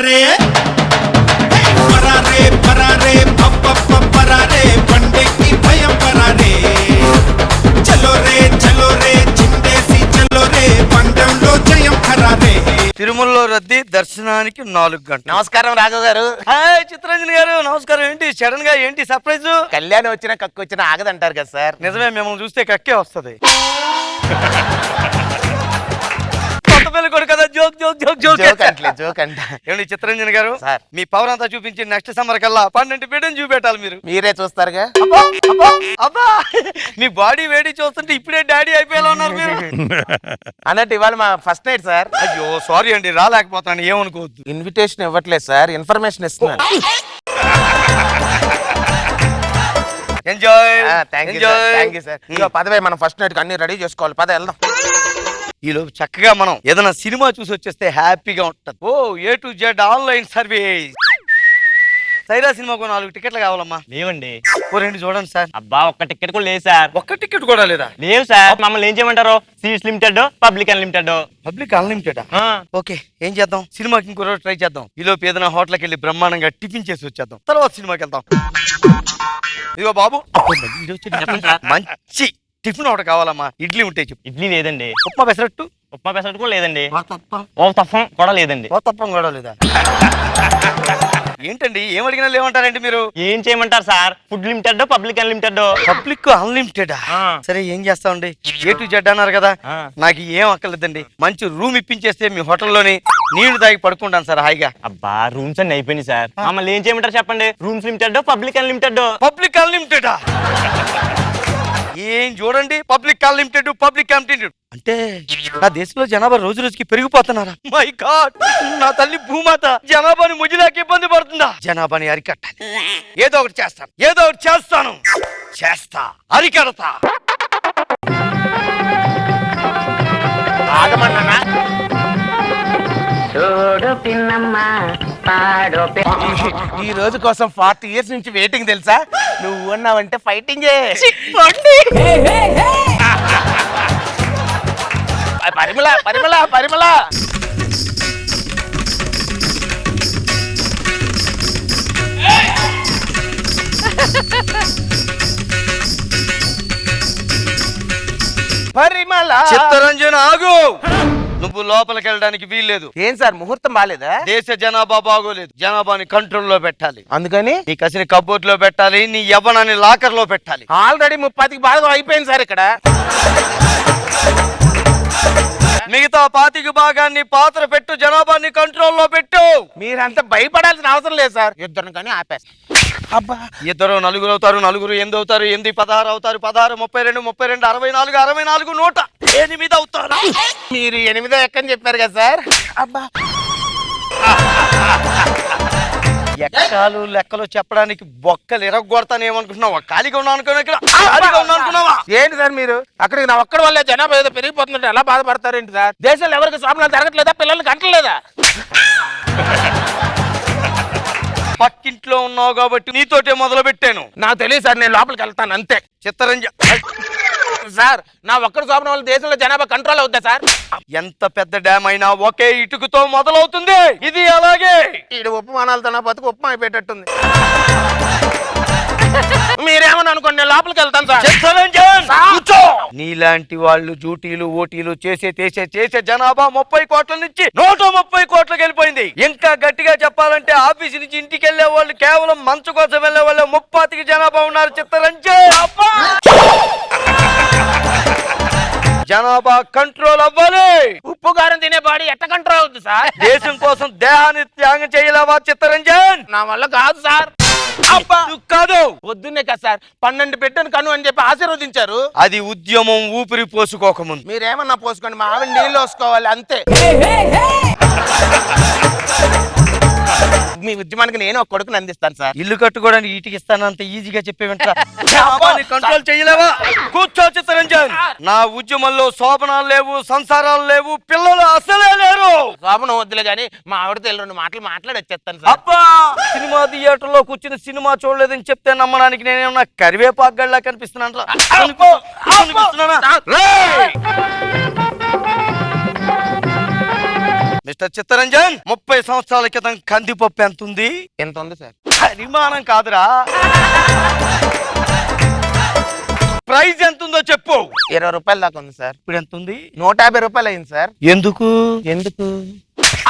పరారే పరారే పరారే పరారే పండెక్కి భయం పరారే చలో రే చిందేసి చలో రే పండంలో జయం ఖరారే. తిరుమలలో రద్దీ దర్శనానికి 4 గంటలు. నమస్కారం రాఘవ్ గారు. హాయ్ చిత్రంజన్ గారు నమస్కారం. ఏంటి సడన్ గా ఏంటి సర్ప్రైజ్? కళ్యాణం వచ్చినా కక్కు వచ్చినా ఆగదంటారు కదా సార్. నిజమే, మిమ్మల్ని చూస్తే కక్కే వస్తది. కొత్త పెళ్లి కొడు కదా, joke joke joke joke joke అంట. ఏమండి చిత్రంజన్ గారు సార్, మీ పవర్ అంతా చూపించి నెక్స్ట్ సమ్మర్ కల్లా 12 బిడ్డను చూపెట్టాలి మీరు. మీరే చూస్తారుగా. అబ్బా మీ బాడీ వేడి చూస్తుంటే ఇప్పుడే డాడీ అయిపోయేలా ఉన్నారు మీరు. అన్నట్టు ఇవాళ మా ఫస్ట్ నైట్ సార్. అయ్యో సారీ అండి, రాలేకపోతాను, ఏమనుకోవద్దు. ఇన్విటేషన్ ఇవ్వట్లేదు సార్, ఇన్ఫర్మేషన్ ఇస్తున్నాను. Enjoy thank you sir. ఇదిగో పదవే, మనం ఫస్ట్ నైట్ అన్ని రెడీ చేసుకోవాలి. పద వెళ్దాం. ఈలోపు చక్కగా మనం ఏదైనా సినిమా చూసి వచ్చేస్తే హ్యాపీగా ఉంటుంది. ఓ A to Z online service. Saira సినిమాకు 4 టికెట్లు కావాలమ్మా. లేవండి. ఓ 2 చూడండి సార్. అబ్బా ఒక్క టికెట్ కూడా లేదు సార్. ఒక్క టికెట్ కూడా లేదా? లేవు సార్. మమ్మల్ని ఏం చేయమంటారు? Seats limited, public unlimited. Public unlimited. Okay, ఏం చేద్దాం? సినిమాకి ఇంకో రోజు ట్రై చేద్దాం. ఈలోపు ఏదైనా హోటల్కి వెళ్ళి బ్రహ్మాండంగా టిఫిన్ చేసి వచ్చేద్దాం, తర్వాత సినిమాకి వెళ్దాం. ఇదిగో బాబు, మంచి టిఫిన్ ఒకటి కావాలమ్మా. ఇడ్లీ ఉంటే చెప్పు. ఇడ్లీ లేదండి. ఉప్మా పెసరట్టు? ఉప్మా పెసరట్టు కూడా లేదండి. ఓ తప్పం కూడా లేదండి. ఓ తప్పం కూడా లేదా? ఏంటండి ఏం అడిగినా లేవంటారండి మీరు? ఏం చేయమంటారు sir? Food limited, public unlimited. Public unlimited. సరే ఏం చేస్తామండి, A to Z అన్నారు కదా, నాకు ఏం అక్కర్లేదండి. మంచి రూమ్ ఇప్పించేస్తే మీ హోటల్లోని నీళ్లు తాగి పడుకుంటాను సార్ హాయిగా. అబ్బా రూమ్స్ అన్ని అయిపోయినాయి సార్. మమ్మల్ని ఏం చేయమంటారు చెప్పండి? Rooms limited, public unlimited. Public unlimited ఏం చూడండి, పబ్లిక్ అన్లిమిటెడ్, పబ్లిక్ అన్లిమిటెడ్ అంటే నా దేశంలో జనాభా రోజు రోజుకి పెరిగిపోతున్నారా? మై గాడ్, నా తల్లి భూమాత జనాభాని ముజిలాకి ఇబ్బంది పడుతుందా? జనాభాని అరికట్టాలి. ఏదో ఒకటి చేస్తాను, ఏదో ఒకటి చేస్తా, అరికడతా. ఆగమన్నా. ఈ రోజు కోసం 40 years నుంచి వెయిటింగ్ తెలుసా? నువ్వు అన్నావంటే ఫైటింగ్. పరిమళ పరిమళ పరిమళ. పరిమళ. చిత్తరంజన్ ఆగు, నువ్వు లోపలికి వెళ్ళడానికి వీల్లేదు. ఏం సార్ ముహూర్తం బాలేదా? దేశ జనాభా బాగోలేదు, జనాభాని కంట్రోల్లో పెట్టాలి. అందుకని నీ కసిని కబోర్డ్ లో పెట్టాలి, నీ యవ్వనాన్ని లాకర్ లో పెట్టాలి. ఆల్రెడీ 30కి భాగం అయిపోయింది సార్ ఇక్కడ. మిగతా 25 భాగాన్ని పాత్ర పెట్టు, జనాభాని కంట్రోల్లో పెట్టు. మీరంతా భయపడాల్సిన అవసరం లేదు సార్. ఇద్దరు కానీ ఆపేస్తారు. అబ్బా, ఇద్దరు 4 అవుతారు, 4 8 అవుతారు, 8 16 అవుతారు, 16 32 32 64 64 108 అవుతారు. మీరు 8వ ఎక్కని చెప్పారు కదా సార్. అబ్బా, ఎక్కలు లెక్కలు చెప్పడానికి బొక్కలు ఇరగొడతాను ఏమనుకుంటున్నావా? ఖాళీగా ఉన్నా అనుకున్నావా? ఏంటి సార్ మీరు అక్కడికి నా ఒక్కడి వల్ల జనాభా ఏదో పెరిగిపోతుందంటే ఎలా బాధపడతారు ఏంటి సార్? దేశంలో ఎవరికి స్వామినాలు జరగట్లేదా? పిల్లల్ని కంటలేదా? పక్కింట్లో ఉన్నావు కాబట్టి నీతోటే మొదలు పెట్టాను. నాకు తెలియదు సార్, నేను లోపలికి వెళ్తాను అంతే. చిత్తరంజన్ సార్, నా ఒక్కడి స్వామి వల్ల దేశంలో జనాభా కంట్రోల్ అవుద్దా సార్? ఎంత పెద్ద డ్యామ్ అయినా ఒకే ఇటుకతో మొదలవుతుంది. ఇది అలాగే. ఈడు ఉపమానాలతో నా బతుకు ఉప్మా అయిపోయేటట్టుంది. మీరేమని అనుకోండి, నేను లోపలికి వెళ్తాను సార్. నీలాంటి వాళ్ళు డ్యూటీలు ఓటీలు చేసే జనాభా 30 కోట్ల నుంచి 130 కోట్లకి వెళ్ళిపోయింది. ఇంకా గట్టిగా చెప్పాలంటే ఆఫీస్ నుంచి ఇంటికి వెళ్లే వాళ్ళు కేవలం మంచు కోసం వెళ్లే వాళ్ళు 30 జనాభా ఉన్నారు. చిత్తరంజన్ జనాభా కంట్రోల్ అవ్వాలి. ఉప్పు కారం తినే బాడీ ఎట్ట కంట్రోల్ అవుతుంది సార్? దేశం కోసం దేహాన్ని త్యాగం చేయలేవా చిత్తరంజన్? నా వల్ల కాదు సార్. కాదు, పొద్దున్నే కదా సార్ 12 బిడ్డను కను అని చెప్పి ఆశీర్వదించారు. అది ఉద్యమం ఊపిరి పోసుకోకముందు. మీరేమన్నా పోసుకోండి, మా ఆవిడ నీళ్ళు పోసుకోవాలి అంతే. మీ ఉద్యమానికి నేను ఒక కొడుకుని అందిస్తాను సార్. ఇల్లు కట్టుకోవడానికి ఈటికి ఇస్తాను అంత ఈజీగా చెప్పేవంట. కంట్రోల్ చేయలేవా? కూర్చో చిత్తరంజన్. నా ఉద్యమంలో శోభనాలు లేవు, సంసారాలు లేవు, పిల్లలు అసలే లేరు. శోభనం వద్దులే గానీ మా ఆవిడతో 2 మాటలు మాట్లాడి వచ్చేస్తాను సార్. అబ్బా, సినిమా థియేటర్ లో కూర్చుని సినిమా చూడలేదని చెప్తే నమ్మడానికి నేనేమన్నా కరివేపాకు గడ్లా కనిపిస్తున్నాను? మిస్టర్ చిత్తరంజన్ 30 సంవత్సరాల క్రితం కందిపప్పు ఎంత ఉంది? ఎంత ఉంది సార్? పరిమాణం కాదురా, ప్రైస్ ఎంత ఉందో చెప్పు. 20 రూపాయల దాకా ఉంది సార్. ఇప్పుడు ఎంత ఉంది? 150 రూపాయలు అయింది సార్. ఎందుకు? ఎందుకు?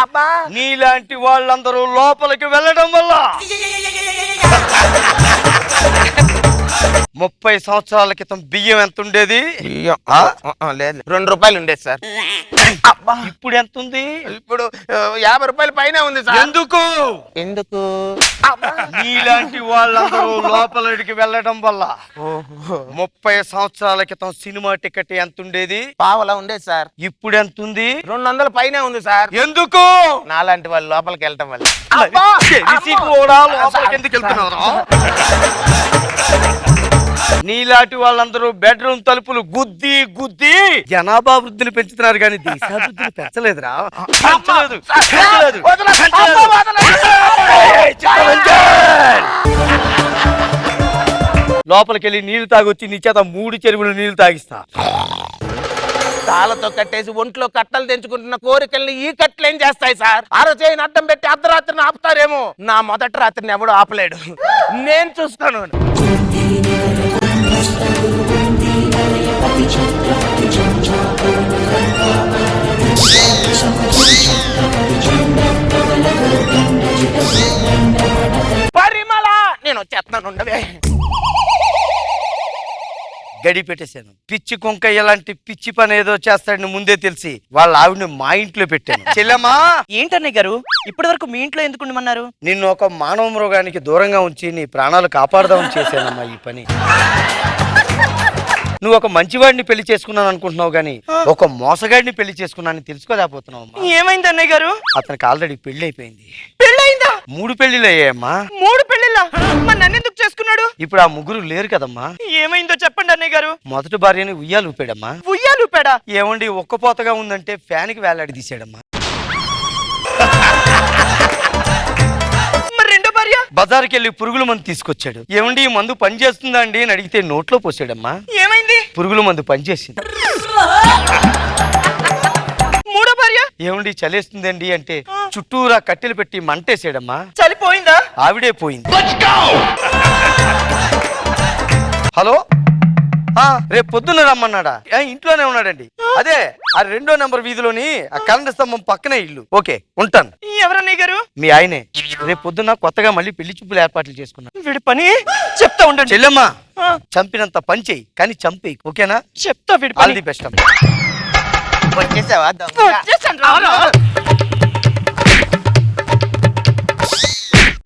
అబ్బా, నీలాంటి వాళ్ళందరూ లోపలికి వెళ్ళడం వల్ల 30 సంవత్సరాల క్రితం బియ్యం ఎంత ఉండేది? లేదు, 2 రూపాయలు ఉండేది సార్. అబ్బా, ఇప్పుడు ఎంత ఉంది? ఇప్పుడు 50 రూపాయల పైన ఉంది సార్. ఎందుకు? ఎందుకు? నీలాంటి వాళ్ళందరూ లోపలికి వెళ్ళడం వల్ల 30 సంవత్సరాల క్రితం సినిమా టికెట్ ఎంత ఉండేది? పావలా ఉండేది సార్. ఇప్పుడు ఎంత ఉంది? 200 పైన ఉంది సార్. ఎందుకు? నాలాంటి వాళ్ళు లోపలికి వెళ్ళటం వల్ల. తెలిసి కూడా లోపలికి ఎందుకు వెళ్తున్నారా? నీలాంటి వాళ్ళందరూ బెడ్రూమ్ తలుపులు గుద్ది గుద్ది జనాభా వృద్ధిని పెంచుతున్నారు కానీ దేశాభివృద్ధిని పెంచలేదురా. పెంచలేదు, పెంచలేదు, పెంచలేదు. లోపలికెళ్ళి నీళ్లు తాగొచ్చి నీ చేత 3 చెరువులు నీళ్లు తాగిస్తా. తాళతో కట్టేసి ఒంట్లో కట్టలు తెంచుకుంటున్న కోరికల్ని ఈ కట్టలు ఏం చేస్తాయి సార్? చేయని అడ్డం పెట్టి అర్ధరాత్రిని ఆపుతారేమో. నా మొదటి రాత్రిని ఎవడు ఆపలేడు, నేను చూస్తాను. పరిమళ, నేను వచ్చేస్తున్నాను, ఉండవే. గడి పెట్టేశాను. పిచ్చి కొంక ఎలాంటి పిచ్చి పని ఏదో చేస్తాడని ముందే తెలిసి వాళ్ళ ఆవిడని మా ఇంట్లో పెట్టాను. చెల్లెమ్మా, ఏంటన్నయ్య గారు ఇప్పటి వరకు మీ ఇంట్లో ఎందుకు ఉండమన్నారు? నిన్ను ఒక మానవ మృగానికి దూరంగా ఉంచి నీ ప్రాణాలు కాపాడదామని చేశానమ్మా ఈ పని. నువ్వు ఒక మంచివాడిని పెళ్లి చేసుకున్నాను అనుకుంటున్నావు గానీ ఒక మోసగాడిని పెళ్లి చేసుకున్నాను తెలుసుకోలేకపోతున్నావు. ఏమైంది అన్నయ్య గారు? అతనికి ఆల్రెడీ పెళ్లి అయిపోయింది. పెళ్ళయిందా? 3 పెళ్లిళ్ళు అయ్యాయమ్మా. 3 పెళ్ళిళ్ళా? మరి నన్ను ఎందుకు చేసుకున్నాడు? ఇప్పుడు ఆ 3 లేరు కదమ్మా. ఏమైందో చెప్పండి అన్నయ్య గారు. మొదటి భార్యని ఉయ్యాలు ఊపాడమ్మా. ఉయ్యాలు ఊపాడా? ఏమండి ఒక్కపోతగా ఉందంటే ఫ్యాన్కి వేలాడి తీసాడమ్మా. బజార్కి వెళ్ళి పురుగుల మందు తీసుకొచ్చాడు. ఏమండి ఈ మందు పని చేస్తుందా అండి అని అడిగితే నోట్లో పోసాడమ్మా. ఏమైంది? పురుగుల మందు పనిచేసింది. 3వ భార్య? ఏమండి చలేస్తుందండి అంటే చుట్టూరా కట్టెలు పెట్టి మంటేసాడమ్మా. చలిపోయిందా? ఆవిడే పోయింది. హలో, రేపు పొద్దున్న రమ్మన్నాడా? ఇంట్లోనే ఉన్నాడండి. అదే ఆ 2వ నెంబర్ వీధిలోని ఆ కరెంట్ స్తంభం పక్కనే ఇల్లు. ఓకే, ఉంటాను. ఎవరన్నయ్య గారు? మీ ఆయనే. రేపు పొద్దున్న కొత్తగా మళ్ళీ పెళ్లి చూపులు ఏర్పాట్లు చేసుకున్నాను. వీడి పని చెప్తా ఉండండి. చెల్లెమ్మా, చంపినంత పని చెయ్యి కానీ చంపేయి, ఓకేనా? చెప్తా వీడి ఆల్ పని. The best. వచ్చేసావా? వచ్చేసాను రా.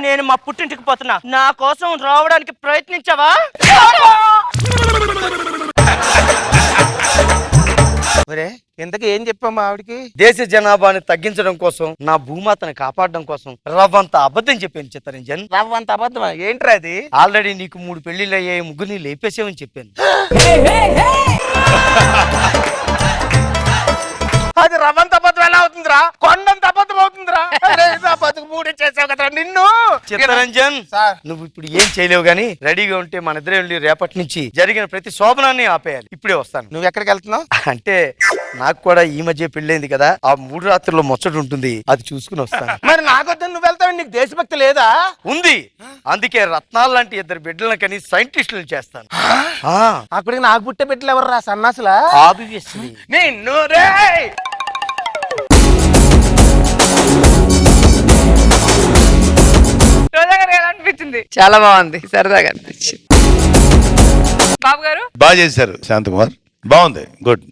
నేను మా పుట్టింటికి పోతున్నా, నా కోసం రావడానికి ప్రయత్నించావా? ఇంతకీ ఏం చెప్పామా ఆవిడికి? దేశ జనాభాని తగ్గించడం కోసం, నా భూమాతని కాపాడడం కోసం రవ్వంత అబద్ధం చెప్పాను చిత్తరంజన్. రవ్వంత అబద్ధమా? ఏంట్రా అది? ఆల్రెడీ నీకు 3 పెళ్లిళ్ళు అయ్యాయి, 3 లేపేసావని చెప్పాను. అది రవ్వంత అబద్ధం ఎలా అవుతుందిరా? కొండంత అబద్ధం అవుతుందిరా. బతుకు 3 చేసావు కదా నిన్ను. చిత్తరంజన్, నువ్వు ఇప్పుడు ఏం చేయలేవు గానీ రెడీగా ఉంటే మన ఇద్దరే వెళ్ళి రేపటి నుంచి జరిగిన ప్రతి శోభనాన్ని ఆపేయాలి. ఇప్పుడే వస్తాను. నువ్వు ఎక్కడికి వెళ్తున్నావు? అంటే నాకు కూడా ఈ మధ్య పెళ్ళైంది కదా, ఆ 3 రాత్రుల్లో ముచ్చట ఉంటుంది, అది చూసుకుని వస్తాను. మరి నాకొద్దని నువ్వు వెళ్తావు, నీకు దేశభక్తి లేదా? ఉంది, అందుకే రత్నాలు లాంటి 2 బిడ్డలను కని సైంటిస్టులు చేస్తాను. అక్కడికి నాకు పుట్టే బిడ్డలు ఎవరు రా? సన్నాసులా? ఆబ్వియస్లీ. నిన్ను రే. ఎలా అనిపించింది? చాలా బాగుంది, సరదాగా అనిపించింది. బాబు గారు బాగా చేశారు శాంతకుమార్, బాగుంది, గుడ్.